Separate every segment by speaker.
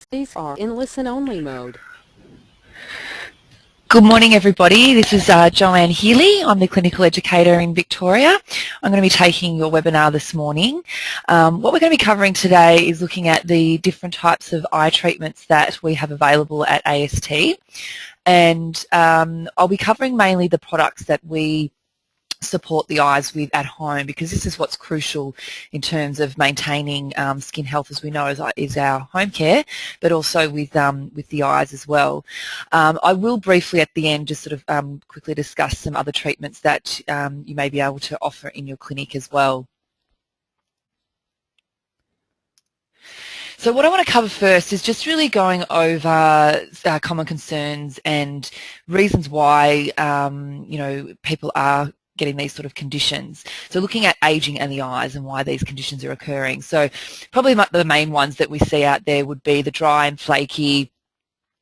Speaker 1: These are in listen-only mode.
Speaker 2: Good morning, everybody. This is Joanne Healy. I'm the clinical educator in Victoria. I'm going to be taking your webinar this morning. What we're going to be covering today is looking at the different types of eye treatments that we have available at AST. And I'll be covering mainly the products that we support the eyes with at home, because this is what's crucial in terms of maintaining skin health, as we know is our home care, but also with the eyes as well. I will briefly at the end just sort of quickly discuss some other treatments that you may be able to offer in your clinic as well. So what I want to cover first is just really going over common concerns and reasons why people are getting these sort of conditions. So looking at aging and the eyes and why these conditions are occurring. So probably the main ones that we see out there would be the dry and flaky,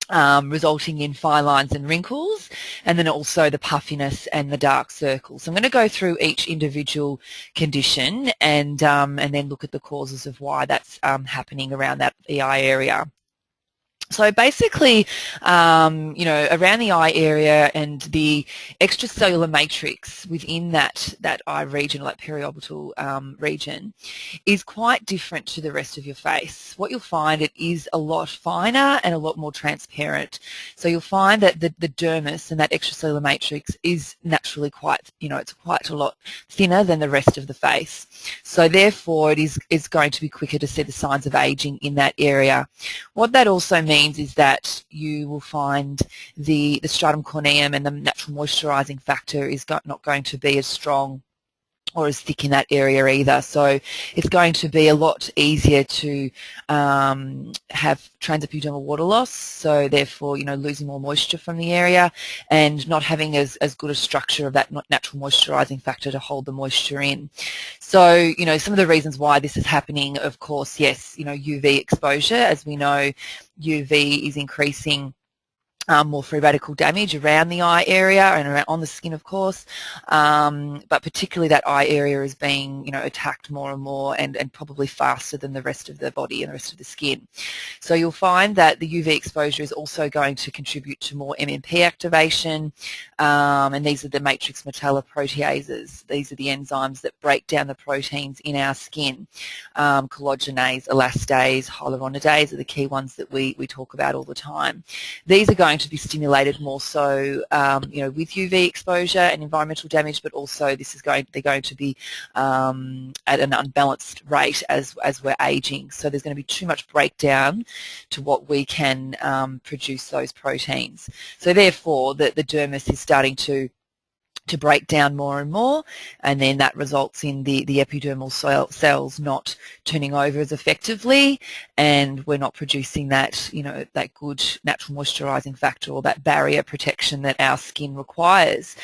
Speaker 2: resulting in fine lines and wrinkles, and then also the puffiness and the dark circles. So I'm going to go through each individual condition and then look at the causes of why that's happening around that eye area. So basically, around the eye area and the extracellular matrix within that eye region, or that periorbital region, is quite different to the rest of your face. What you'll find, it is a lot finer and a lot more transparent. So you'll find that the dermis and that extracellular matrix is naturally it's quite a lot thinner than the rest of the face. So therefore, it's going to be quicker to see the signs of aging in that area. What that also means is that you will find the stratum corneum and the natural moisturising factor is not going to be as strong or as thick in that area either. So it's going to be a lot easier to have transepidermal water loss, so therefore losing more moisture from the area and not having as good a structure of that natural moisturising factor to hold the moisture in. So some of the reasons why this is happening, of course, yes, UV exposure. As we know, UV is increasing more free radical damage around the eye area and around on the skin, of course, but particularly that eye area is being attacked more and more, and probably faster than the rest of the body and the rest of the skin. So you'll find that the UV exposure is also going to contribute to more MMP activation, and these are the matrix metalloproteases. These are the enzymes that break down the proteins in our skin. Collagenase, elastase, hyaluronidase are the key ones that we talk about all the time. These are going to be stimulated more so, with UV exposure and environmental damage, but also they're going to be at an unbalanced rate as we're aging. So there's going to be too much breakdown to what we can produce those proteins. So therefore, the dermis is starting to break down more and more, and then that results in the epidermal cells not turning over as effectively, and we're not producing that that good natural moisturising factor or that barrier protection that our skin requires.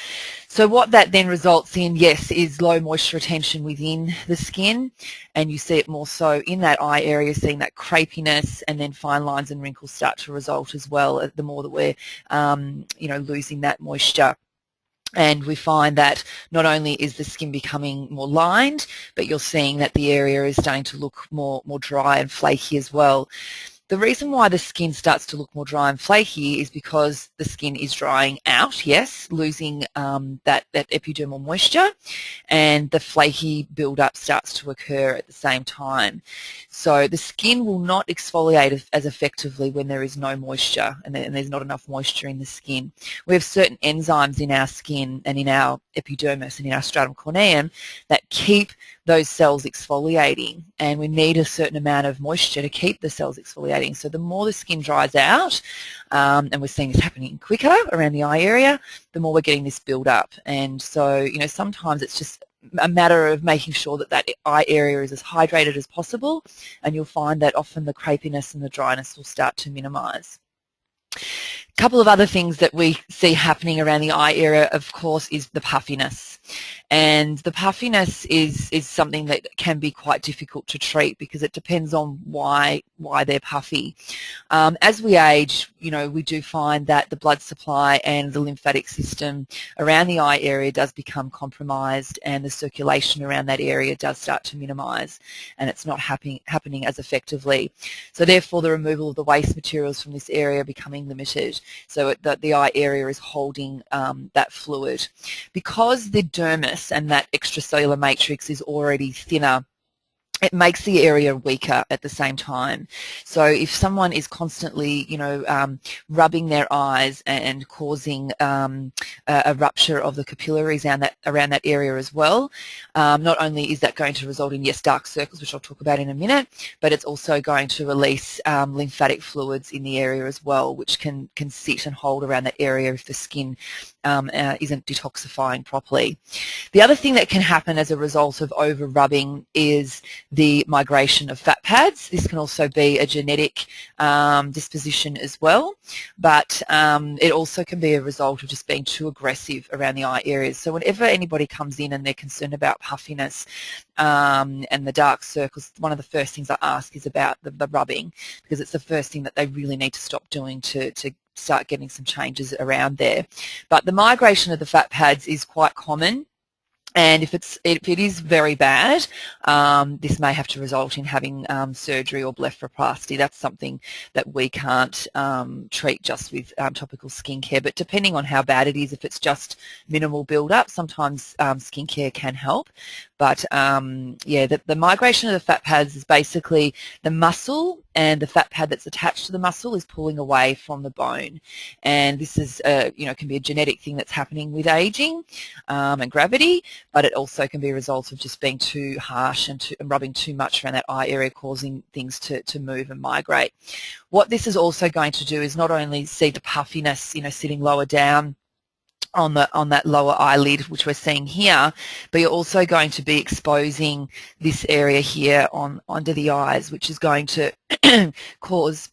Speaker 2: So what that then results in, yes, is low moisture retention within the skin, and you see it more so in that eye area, seeing that crepiness, and then fine lines and wrinkles start to result as well the more that we're losing that moisture. And we find that not only is the skin becoming more lined, but you're seeing that the area is starting to look more dry and flaky as well. The reason why the skin starts to look more dry and flaky is because the skin is drying out, yes, losing that epidermal moisture, and the flaky build-up starts to occur at the same time. So the skin will not exfoliate as effectively when there is no moisture and there's not enough moisture in the skin. We have certain enzymes in our skin and in our epidermis and in our stratum corneum that keep those cells exfoliating, and we need a certain amount of moisture to keep the cells exfoliating. So the more the skin dries out, and we're seeing this happening quicker around the eye area, the more we're getting this build up. And so sometimes it's just a matter of making sure that that eye area is as hydrated as possible, and you'll find that often the crepiness and the dryness will start to minimise. A couple of other things that we see happening around the eye area, of course, is the puffiness. And the puffiness is something that can be quite difficult to treat because it depends on why they're puffy. As we age, we do find that the blood supply and the lymphatic system around the eye area does become compromised, and the circulation around that area does start to minimise, and it's not happening as effectively. So therefore the removal of the waste materials from this area becoming limited, so that the eye area is holding that fluid. Because the dermis and that extracellular matrix is already thinner, it makes the area weaker at the same time. So if someone is constantly, rubbing their eyes and causing a rupture of the capillaries around that area as well, not only is that going to result in, yes, dark circles, which I'll talk about in a minute, but it's also going to release lymphatic fluids in the area as well, which can sit and hold around that area if the skin isn't detoxifying properly. The other thing that can happen as a result of over-rubbing is the migration of fat pads. This can also be a genetic disposition as well, but it also can be a result of just being too aggressive around the eye areas. So whenever anybody comes in and they're concerned about puffiness and the dark circles, one of the first things I ask is about the rubbing, because it's the first thing that they really need to stop doing to start getting some changes around there. But the migration of the fat pads is quite common. And if it is very bad, this may have to result in having surgery or blepharoplasty. That's something that we can't treat just with topical skincare. But depending on how bad it is, if it's just minimal build-up, sometimes skincare can help. But yeah, the migration of the fat pads is basically the muscle, and the fat pad that's attached to the muscle is pulling away from the bone. And this is, can be a genetic thing that's happening with aging and gravity, but it also can be a result of just being too harsh and rubbing too much around that eye area, causing things to move and migrate. What this is also going to do is not only see the puffiness, sitting lower down on that lower eyelid, which we're seeing here, but you're also going to be exposing this area here under the eyes, which is going to cause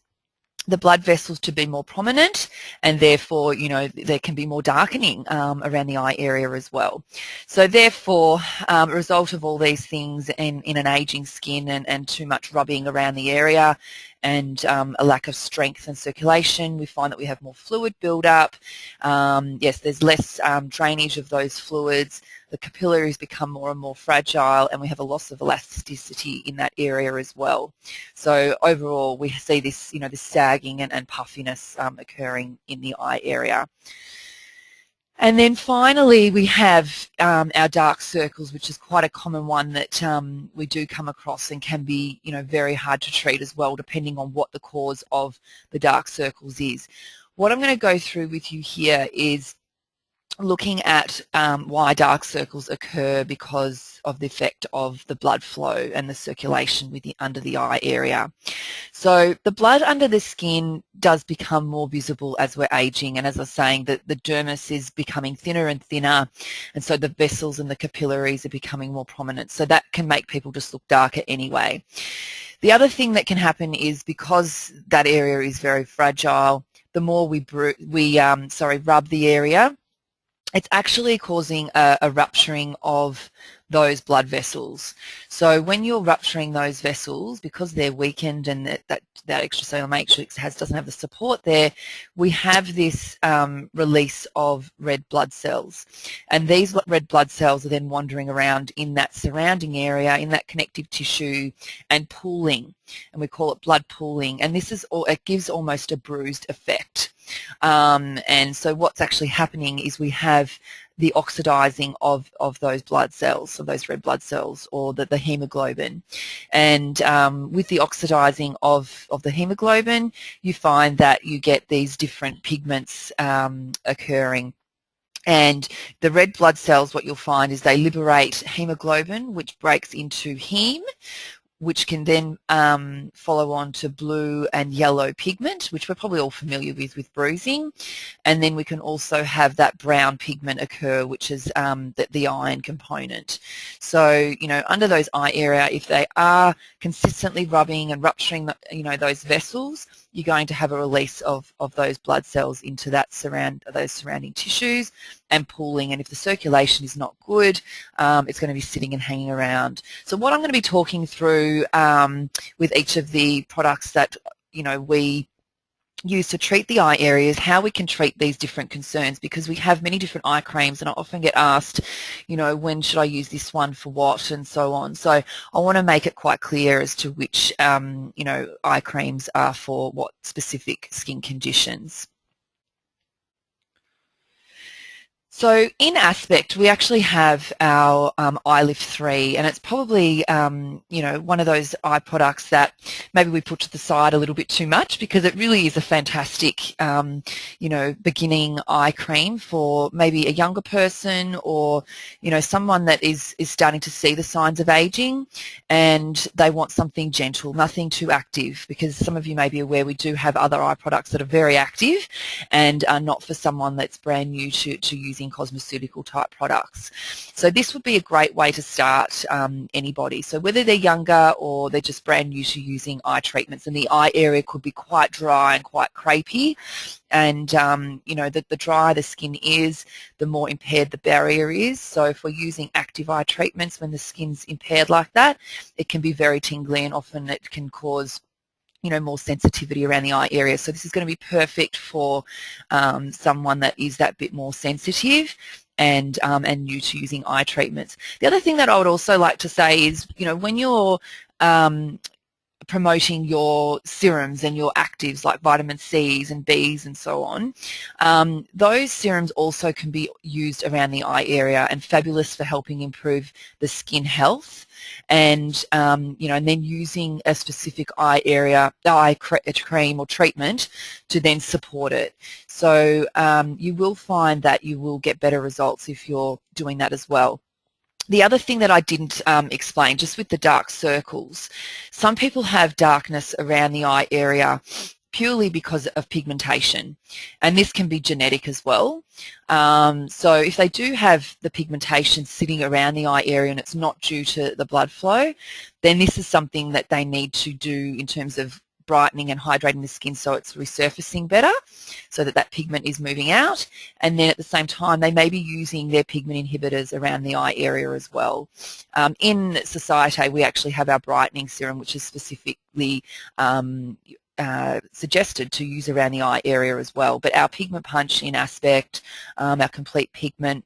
Speaker 2: the blood vessels to be more prominent, and therefore, there can be more darkening around the eye area as well. So therefore, a result of all these things in an aging skin and too much rubbing around the area, and a lack of strength and circulation, we find that we have more fluid buildup. Yes, there's less drainage of those fluids. The capillaries become more and more fragile, and we have a loss of elasticity in that area as well. So overall, we see this, this sagging and puffiness occurring in the eye area. And then finally, we have our dark circles, which is quite a common one that we do come across, and can be, very hard to treat as well, depending on what the cause of the dark circles is. What I'm going to go through with you here is looking at why dark circles occur because of the effect of the blood flow and the circulation under the eye area. So the blood under the skin does become more visible as we're aging, and as I was saying, the dermis is becoming thinner and thinner, and so the vessels and the capillaries are becoming more prominent. So that can make people just look darker anyway. The other thing that can happen is, because that area is very fragile, the more we rub the area, it's actually causing a rupturing of those blood vessels. So when you're rupturing those vessels, because they're weakened and that extracellular matrix doesn't have the support there, we have this release of red blood cells. And these red blood cells are then wandering around in that surrounding area, in that connective tissue, and pooling. And we call it blood pooling. And this it gives almost a bruised effect. And so what's actually happening is we have the oxidizing of those blood cells, so those red blood cells, or the hemoglobin. And with the oxidizing of the hemoglobin, you find that you get these different pigments occurring. And the red blood cells, what you'll find is they liberate hemoglobin, which breaks into heme, which can then follow on to blue and yellow pigment, which we're probably all familiar with bruising. And then we can also have that brown pigment occur, which is the iron component. So, under those eye area, if they are consistently rubbing and rupturing, those vessels, you're going to have a release of those blood cells into those surrounding tissues and pooling. And if the circulation is not good, it's going to be sitting and hanging around. So what I'm going to be talking through with each of the products that we use to treat the eye areas, how we can treat these different concerns, because we have many different eye creams, and I often get asked, you know, when should I use this one for what, and so on. So I want to make it quite clear as to which, you know, eye creams are for what specific skin conditions. So in Aspect, we actually have our Eye Lift 3, and it's probably, you know, one of those eye products that maybe we put to the side a little bit too much, because it really is a fantastic, you know, beginning eye cream for maybe a younger person, or, you know, someone that is starting to see the signs of aging and they want something gentle, nothing too active, because some of you may be aware we do have other eye products that are very active and are not for someone that's brand new to using cosmeceutical type products. So this would be a great way to start anybody. So whether they're younger or they're just brand new to using eye treatments, and the eye area could be quite dry and quite crepey, and you know, the drier the skin is, the more impaired the barrier is. So if we're using active eye treatments when the skin's impaired like that, it can be very tingly, and often it can cause, you know, more sensitivity around the eye area. So this is going to be perfect for someone that is that bit more sensitive and new to using eye treatments. The other thing that I would also like to say is, you know, when you're promoting your serums and your actives like vitamin C's and B's and so on, those serums also can be used around the eye area and fabulous for helping improve the skin health. And you know, and then using a specific eye area cream or treatment to then support it. So you will find that you will get better results if you're doing that as well. The other thing that I didn't explain, just with the dark circles, some people have darkness around the eye area purely because of pigmentation, and this can be genetic as well. So if they do have the pigmentation sitting around the eye area and it's not due to the blood flow, then this is something that they need to do in terms of brightening and hydrating the skin so it's resurfacing better, so that that pigment is moving out. And then at the same time, they may be using their pigment inhibitors around the eye area as well. In Societe, we actually have our brightening serum, which is specifically suggested to use around the eye area as well. But our Pigment Punch in Aspect, our Complete Pigment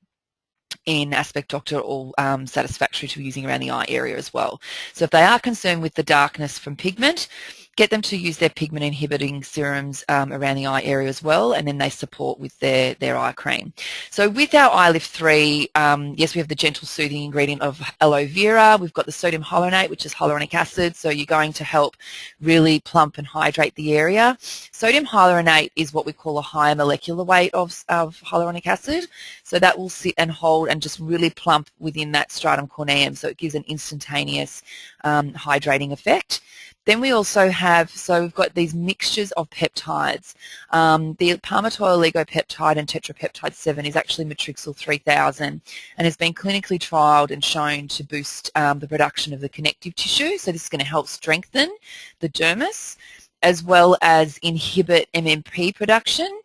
Speaker 2: in Aspect Doctor, are all satisfactory to using around the eye area as well. So if they are concerned with the darkness from pigment, get them to use their pigment inhibiting serums around the eye area as well, and then they support with their eye cream. So with our Eye Lift 3, yes, we have the gentle soothing ingredient of aloe vera. We've got the sodium hyaluronate, which is hyaluronic acid, so you're going to help really plump and hydrate the area. Sodium hyaluronate is what we call a higher molecular weight of hyaluronic acid, so that will sit and hold and just really plump within that stratum corneum, so it gives an instantaneous hydrating effect. Then we also have, so we've got these mixtures of peptides. The palmitoyl oligopeptide and tetrapeptide 7 is actually matrixyl 3000 and has been clinically trialled and shown to boost the production of the connective tissue. So this is going to help strengthen the dermis, as well as inhibit MMP production.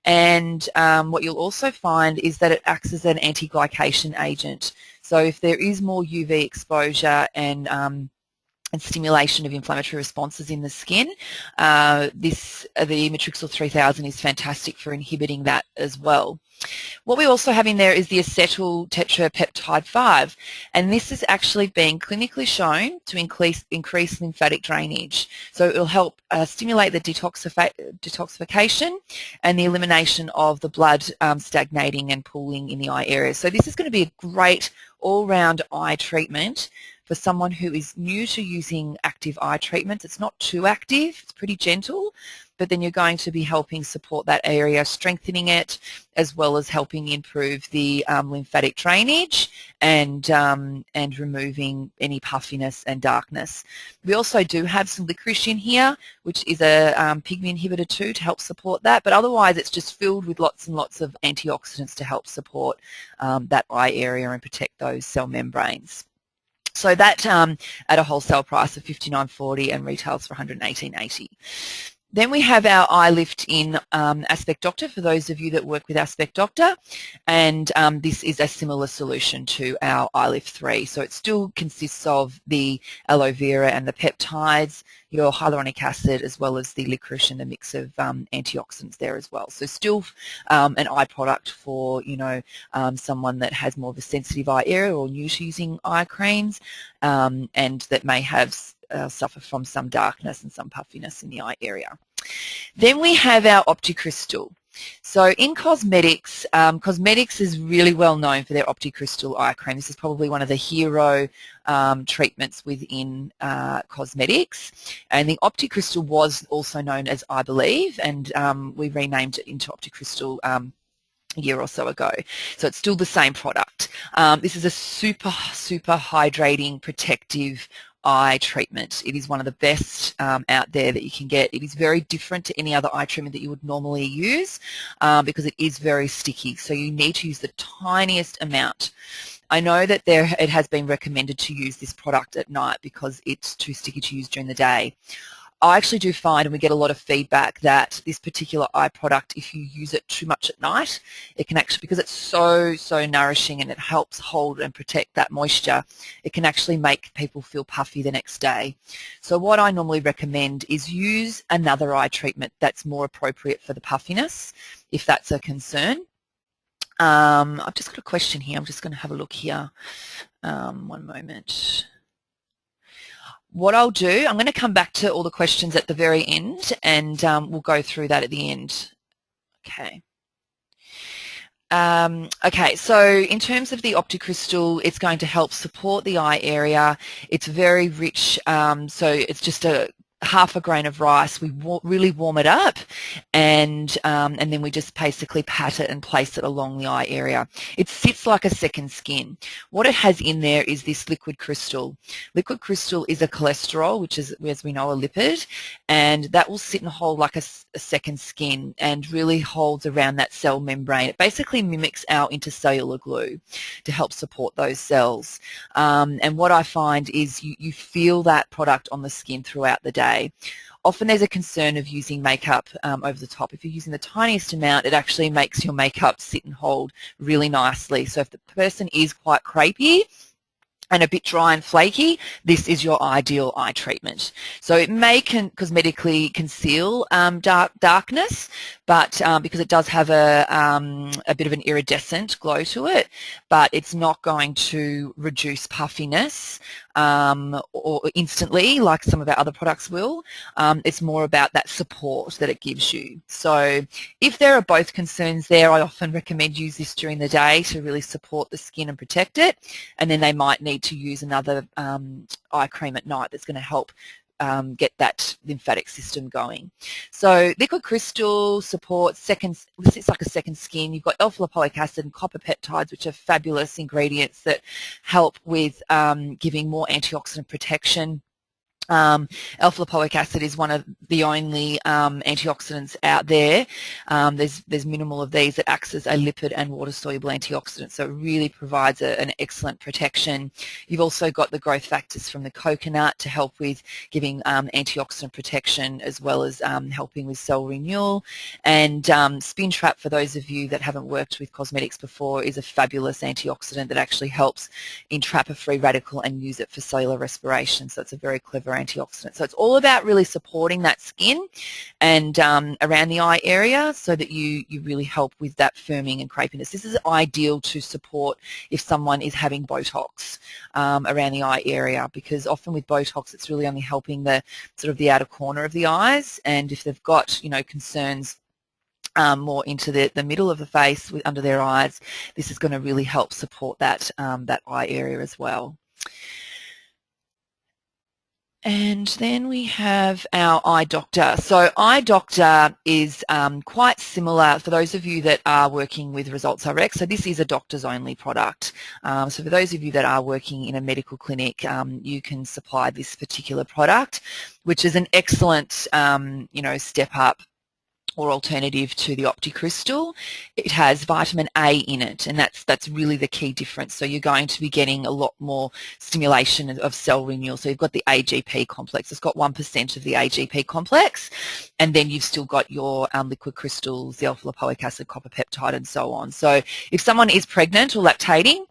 Speaker 2: And what you'll also find is that it acts as an anti-glycation agent. So if there is more UV exposure and stimulation of inflammatory responses in the skin, the matrixyl 3000 is fantastic for inhibiting that as well. What we also have in there is the acetyl tetrapeptide 5, and this is actually being clinically shown to increase lymphatic drainage. So it will help stimulate the detoxification and the elimination of the blood stagnating and pooling in the eye area. So this is going to be a great all-round eye treatment for someone who is new to using active eye treatments. It's not too active, it's pretty gentle, but then you're going to be helping support that area, strengthening it, as well as helping improve the lymphatic drainage and removing any puffiness and darkness. We also do have some licorice in here, which is a pigment inhibitor too, to help support that, but otherwise it's just filled with lots and lots of antioxidants to help support that eye area and protect those cell membranes. So that at a wholesale price of $59.40 and retails for $118.80. Then we have our eye lift in Aspect Doctor for those of you that work with Aspect Doctor, and this is a similar solution to our eye lift 3. So it still consists of the aloe vera and the peptides, your hyaluronic acid as well as the licorice and the mix of antioxidants there as well. So still an eye product for, someone that has more of a sensitive eye area or new to using eye creams, and that may have suffer from some darkness and some puffiness in the eye area. Then we have our OptiCrystal. So in cosmetics, cosmetics is really well known for their OptiCrystal eye cream. This is probably one of the hero treatments within cosmetics. And the OptiCrystal was also known as I Believe, and we renamed it into OptiCrystal a year or so ago. So it's still the same product. This is a super, super hydrating, protective eye treatment. It is one of the best out there that you can get. It is very different to any other eye treatment that you would normally use because it is very sticky. So you need to use the tiniest amount. I know that it has been recommended to use this product at night because it's too sticky to use during the day. I actually do find, and we get a lot of feedback, that this particular eye product, if you use it too much at night, it can actually, because it's so nourishing and it helps hold and protect that moisture, it can actually make people feel puffy the next day. So what I normally recommend is use another eye treatment that's more appropriate for the puffiness, if that's a concern. I've just got a question here. I'm just going to have a look here. One moment. What I'll do, I'm going to come back to all the questions at the very end, and we'll go through that at the end. Okay. Okay, so in terms of the OptiCrystal, it's going to help support the eye area. It's very rich, so it's just a half a grain of rice. We really warm it up, and then we just basically pat it and place it along the eye area. It sits like a second skin. What it has in there is this liquid crystal. Liquid crystal is a cholesterol, which is, as we know, a lipid, and that will sit and hold like a second skin and really holds around that cell membrane. It basically mimics our intercellular glue to help support those cells. And what I find is you feel that product on the skin throughout the day. Often there's a concern of using makeup over the top. If you're using the tiniest amount, it actually makes your makeup sit and hold really nicely. So if the person is quite crepey and a bit dry and flaky, this is your ideal eye treatment. So it may cosmetically conceal darkness, but because it does have a bit of an iridescent glow to it, but it's not going to reduce puffiness or instantly like some of our other products will. It's more about that support that it gives you. So if there are both concerns there, I often recommend use this during the day to really support the skin and protect it, and then they might need to use another eye cream at night that's going to help get that lymphatic system going. So liquid crystal supports it's like a second skin. You've got alpha-lipoic acid and copper peptides, which are fabulous ingredients that help with giving more antioxidant protection. Alpha-lipoic acid is one of the only antioxidants out there. There's minimal of these that acts as a lipid and water-soluble antioxidant, so it really provides an excellent protection. You've also got the growth factors from the coconut to help with giving antioxidant protection, as well as helping with cell renewal. And Spin Trap, for those of you that haven't worked with cosmetics before, is a fabulous antioxidant that actually helps entrap a free radical and use it for cellular respiration, so it's a very clever antioxidant. So it's all about really supporting that skin and around the eye area so that you really help with that firming and crepiness. This is ideal to support if someone is having Botox around the eye area, because often with Botox it's really only helping the sort of the outer corner of the eyes, and if they've got concerns more into the middle of the face under their eyes, this is going to really help support that that eye area as well. And then we have our eye doctor. So eye doctor is quite similar for those of you that are working with Results RX. So this is a doctor's only product. So for those of you that are working in a medical clinic, you can supply this particular product, which is an excellent step up or alternative to the OptiCrystal. It has vitamin A in it, and that's really the key difference. So you're going to be getting a lot more stimulation of cell renewal. So you've got the AGP complex. It's got 1% of the AGP complex, and then you've still got your liquid crystals, the alpha-lipoic acid, copper peptide, and so on. So if someone is pregnant or lactating,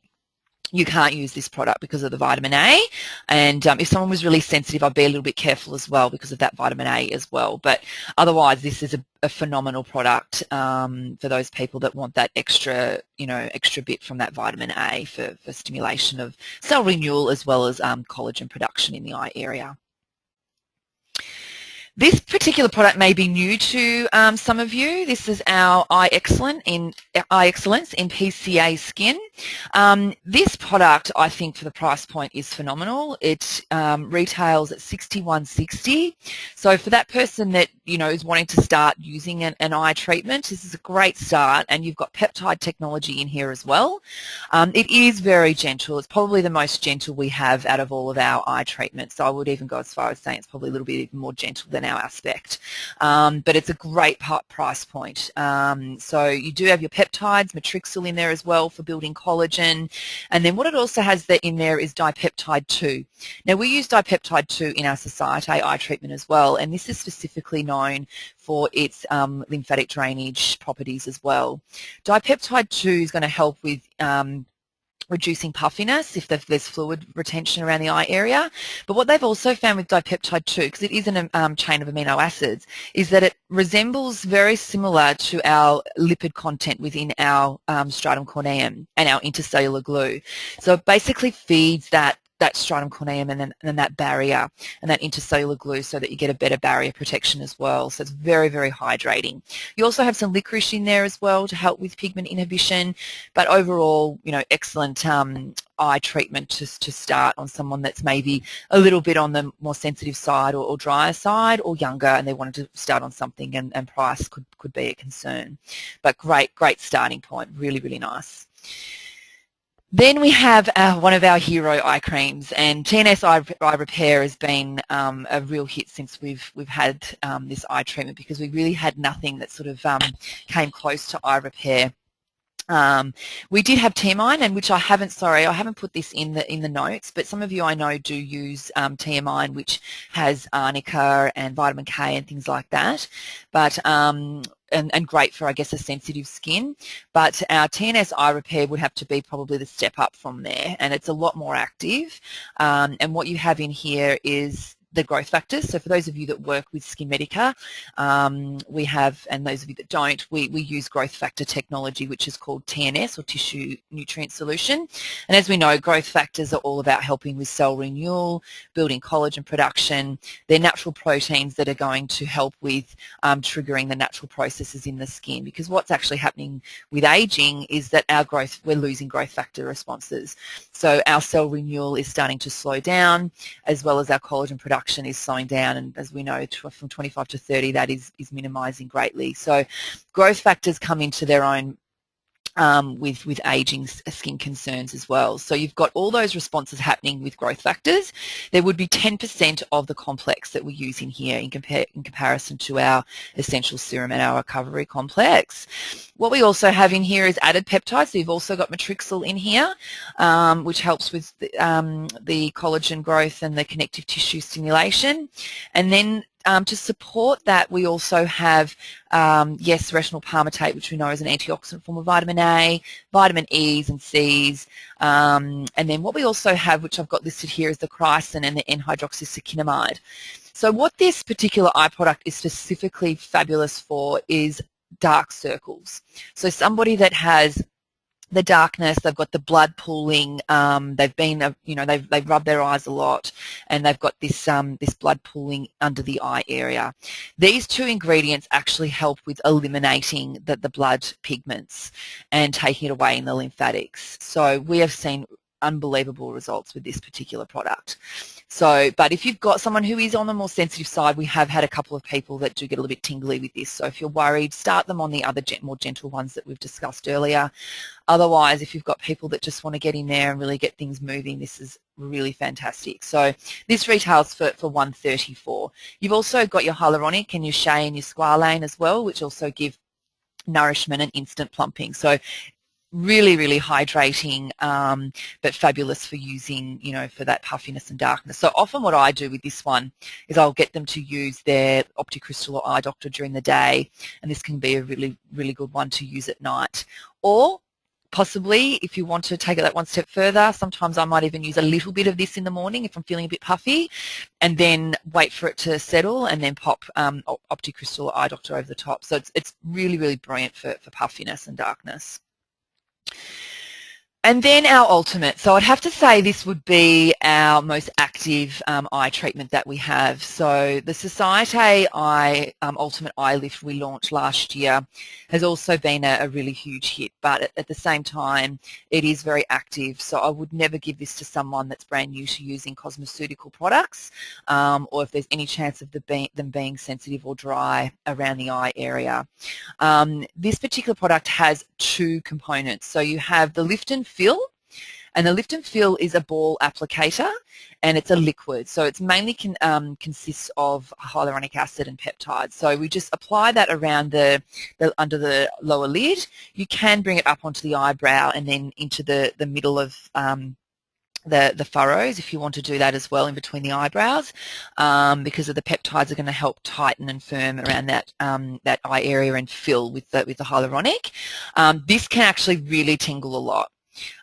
Speaker 2: you can't use this product because of the vitamin A. And if someone was really sensitive, I'd be a little bit careful as well because of that vitamin A as well. But otherwise, this is a phenomenal product for those people that want that extra, extra bit from that vitamin A for stimulation of cell renewal as well as collagen production in the eye area. This particular product may be new to some of you. This is our Eye Excellence in PCA Skin. This product, I think, for the price point is phenomenal. It retails at $61.60. So for that person that is wanting to start using an eye treatment, this is a great start. And you've got peptide technology in here as well. It is very gentle. It's probably the most gentle we have out of all of our eye treatments. So I would even go as far as saying it's probably a little bit even more gentle than our aspect, but it's a great price point. So you do have your peptides, matrixyl in there as well for building collagen, and then what it also has in there is dipeptide 2. Now we use dipeptide 2 in our Societe eye treatment as well, and this is specifically known for its lymphatic drainage properties as well. Dipeptide 2 is going to help with reducing puffiness if there's fluid retention around the eye area. But what they've also found with dipeptide 2, because it is a chain of amino acids, is that it resembles very similar to our lipid content within our stratum corneum and our intercellular glue. So it basically feeds that stratum corneum and then that barrier and that intercellular glue so that you get a better barrier protection as well. So it's very, very hydrating. You also have some licorice in there as well to help with pigment inhibition, but overall, excellent eye treatment to start on someone that's maybe a little bit on the more sensitive side or drier side or younger and they wanted to start on something and price could be a concern. But great starting point, really, really nice. Then we have one of our hero eye creams, and TNS Eye Repair has been a real hit since we've had this eye treatment because we really had nothing that sort of came close to eye repair. We did have Tiamine, and which I haven't put this in the notes, but some of you I know do use Tiamine, which has arnica and vitamin K and things like that. But and great for, I guess, a sensitive skin. But our TNS Eye Repair would have to be probably the step up from there, and it's a lot more active. And what you have in here is the growth factors. So for those of you that work with Skin Medica, we have, and those of you that don't, we use growth factor technology, which is called TNS, or tissue nutrient solution. And as we know, growth factors are all about helping with cell renewal, building collagen production. They're natural proteins that are going to help with triggering the natural processes in the skin, because what's actually happening with aging is that we're losing growth factor responses. So our cell renewal is starting to slow down, as well as our collagen production is slowing down, and as we know, from 25 to 30 that is minimizing greatly. So growth factors come into their own with aging skin concerns as well. So you've got all those responses happening with growth factors. There would be 10% of the complex that we use in here in comparison to our essential serum and our recovery complex. What we also have in here is added peptides. So you've also got matrixyl in here, which helps with the collagen growth and the connective tissue stimulation. And then to support that, we also have, retinol palmitate, which we know is an antioxidant form of vitamin A, vitamin E's and C's, and then what we also have, which I've got listed here, is the chrysin and the N-hydroxycinnamide. So what this particular eye product is specifically fabulous for is dark circles. So somebody that has the darkness, they've got the blood pooling, they've been, they've rubbed their eyes a lot, and they've got this blood pooling under the eye area. These two ingredients actually help with eliminating the blood pigments and taking it away in the lymphatics. So we have seen unbelievable results with this particular product. So, but if you've got someone who is on the more sensitive side, we have had a couple of people that do get a little bit tingly with this. So if you're worried, start them on the other more gentle ones that we've discussed earlier. Otherwise, if you've got people that just want to get in there and really get things moving, this is really fantastic. So this retails for $134. You've also got your hyaluronic and your shea and your squalane as well, which also give nourishment and instant plumping. So really, really hydrating, but fabulous for using, for that puffiness and darkness. So often what I do with this one is I'll get them to use their OptiCrystal or eye doctor during the day, and this can be a really, really good one to use at night. Or Possibly, if you want to take it that one step further, sometimes I might even use a little bit of this in the morning if I'm feeling a bit puffy, and then wait for it to settle and then pop OptiCrystal or Eye Doctor over the top. So it's really, really brilliant for puffiness and darkness. And then our ultimate. So I'd have to say this would be our most active eye treatment that we have. So the Societe Ultimate Eye Lift we launched last year has also been a really huge hit, but at the same time it is very active. So I would never give this to someone that's brand new to using cosmeceutical products, or if there's any chance of them being sensitive or dry around the eye area. This particular product has two components. So you have the lift and fill, and the lift and fill is a ball applicator, and it's a liquid. So it's mainly consists of hyaluronic acid and peptides. So we just apply that around under the lower lid. You can bring it up onto the eyebrow and then into the middle of the furrows if you want to do that as well in between the eyebrows, because of the peptides are going to help tighten and firm around that that eye area and fill with the hyaluronic. This can actually really tingle a lot,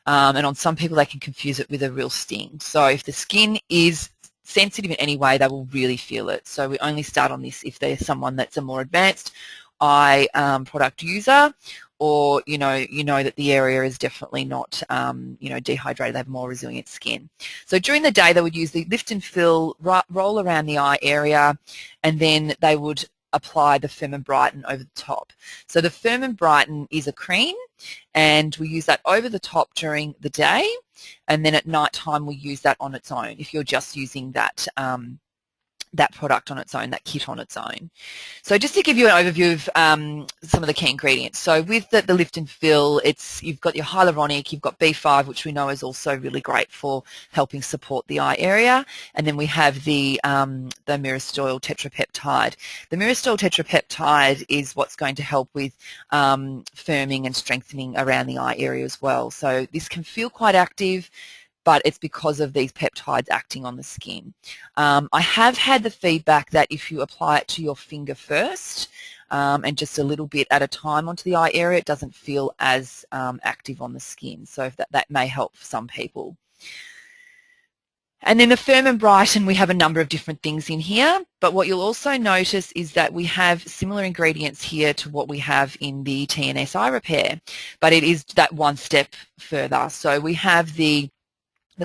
Speaker 2: and on some people they can confuse it with a real sting. So if the skin is sensitive in any way, they will really feel it. So we only start on this if they're someone that's a more advanced eye product user, or you know that the area is definitely not dehydrated, they have more resilient skin. So during the day they would use the lift and fill, roll around the eye area, and then they would apply the Firm and Brighten over the top. So the Firm and Brighten is a cream, and we use that over the top during the day, and then at night time we use that on its own if you're just using that that product on its own, that kit on its own. So just to give you an overview of some of the key ingredients. So with the lift and fill, you've got your hyaluronic, you've got B5, which we know is also really great for helping support the eye area, and then we have the myristoyl tetrapeptide. The myristoyl tetrapeptide is what's going to help with firming and strengthening around the eye area as well. So this can feel quite active, but it's because of these peptides acting on the skin. I have had the feedback that if you apply it to your finger first and just a little bit at a time onto the eye area, it doesn't feel as active on the skin. So if that may help for some people. And then the Firm and Brighten, we have a number of different things in here, but what you'll also notice is that we have similar ingredients here to what we have in the TNS eye repair, but it is that one step further. So we have the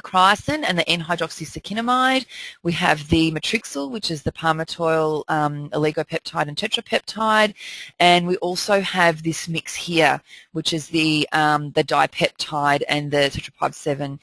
Speaker 2: chrysin and the N-hydroxysacchinamide. We have the matrixyl, which is the palmitoyl, oligopeptide and tetrapeptide, and we also have this mix here, which is the dipeptide and the tetrapeptide 7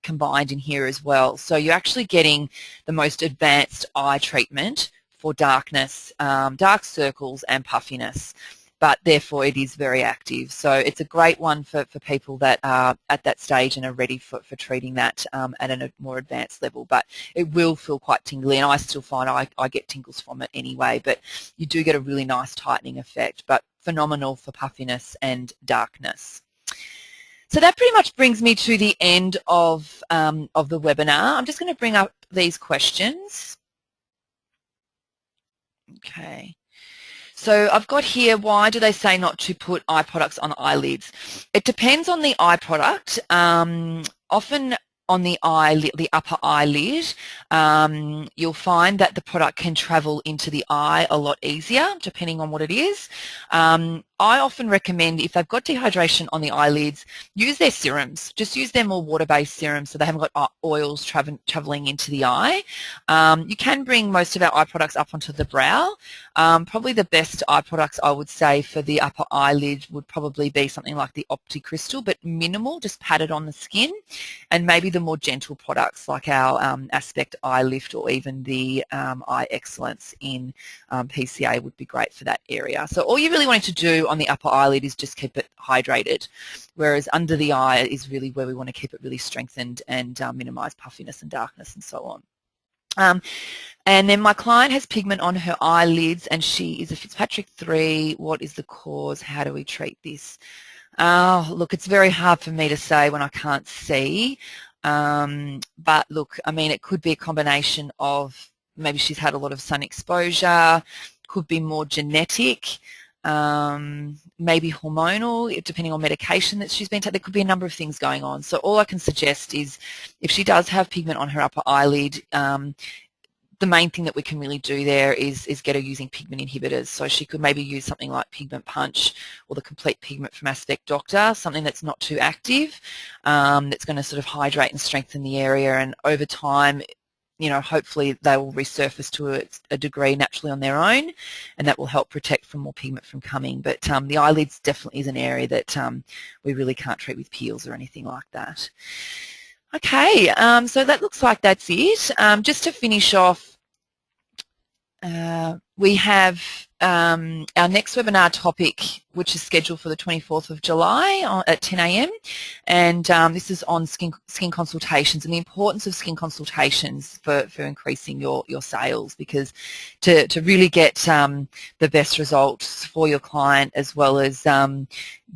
Speaker 2: combined in here as well. So you're actually getting the most advanced eye treatment for darkness, dark circles and puffiness, but therefore it is very active. So it's a great one for people that are at that stage and are ready for treating that at a more advanced level. But it will feel quite tingly, and I still find I get tingles from it anyway, but you do get a really nice tightening effect, but phenomenal for puffiness and darkness. So that pretty much brings me to the end of the webinar. I'm just going to bring up these questions. Okay. So I've got here, why do they say not to put eye products on eyelids? It depends on the eye product. Often on the upper eyelid, you'll find that the product can travel into the eye a lot easier, depending on what it is. I often recommend, if they've got dehydration on the eyelids, use their serums. Just use their more water-based serums so they haven't got oils traveling into the eye. You can bring most of our eye products up onto the brow. Probably the best eye products I would say for the upper eyelid would probably be something like the OptiCrystal, but minimal, just patted on the skin, and maybe the more gentle products like our Aspect Eye Lift, or even the Eye Excellence in PCA would be great for that area. So all you really wanted to do on the upper eyelid is just keep it hydrated, whereas under the eye is really where we want to keep it really strengthened and minimise puffiness and darkness and so on. And then my client has pigment on her eyelids and she is a Fitzpatrick 3. What is the cause? How do we treat this? Look, it's very hard for me to say when I can't see. But look, I mean, it could be a combination of maybe she's had a lot of sun exposure, could be more genetic. maybe hormonal, depending on medication that she's been taking. There could be a number of things going on. So all I can suggest is if she does have pigment on her upper eyelid, the main thing that we can really do there is get her using pigment inhibitors. So she could maybe use something like Pigment Punch or the Complete Pigment from Aspect Doctor, something that's not too active, that's going to sort of hydrate and strengthen the area, and over time, you know, hopefully they will resurface to a degree naturally on their own, and that will help protect from more pigment from coming. But the eyelids definitely is an area that we really can't treat with peels or anything like that. Okay, so that looks like that's it. Just to finish off, we have our next webinar topic, which is scheduled for the 24th of July at 10 a.m. And this is on skin consultations and the importance of skin consultations for increasing your sales, because to really get the best results for your client, as well as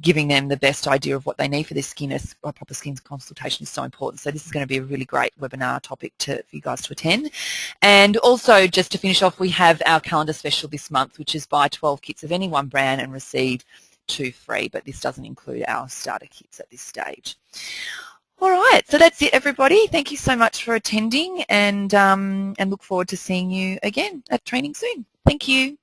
Speaker 2: giving them the best idea of what they need for their skin, a proper skin consultation is so important. So this is going to be a really great webinar topic for you guys to attend. And also, just to finish off, we have our calendar special this month, which is buy 12 kits of any one brand and receive 2 free, but this doesn't include our starter kits at this stage. All right, so that's it, everybody. Thank you so much for attending, and look forward to seeing you again at training soon. Thank you.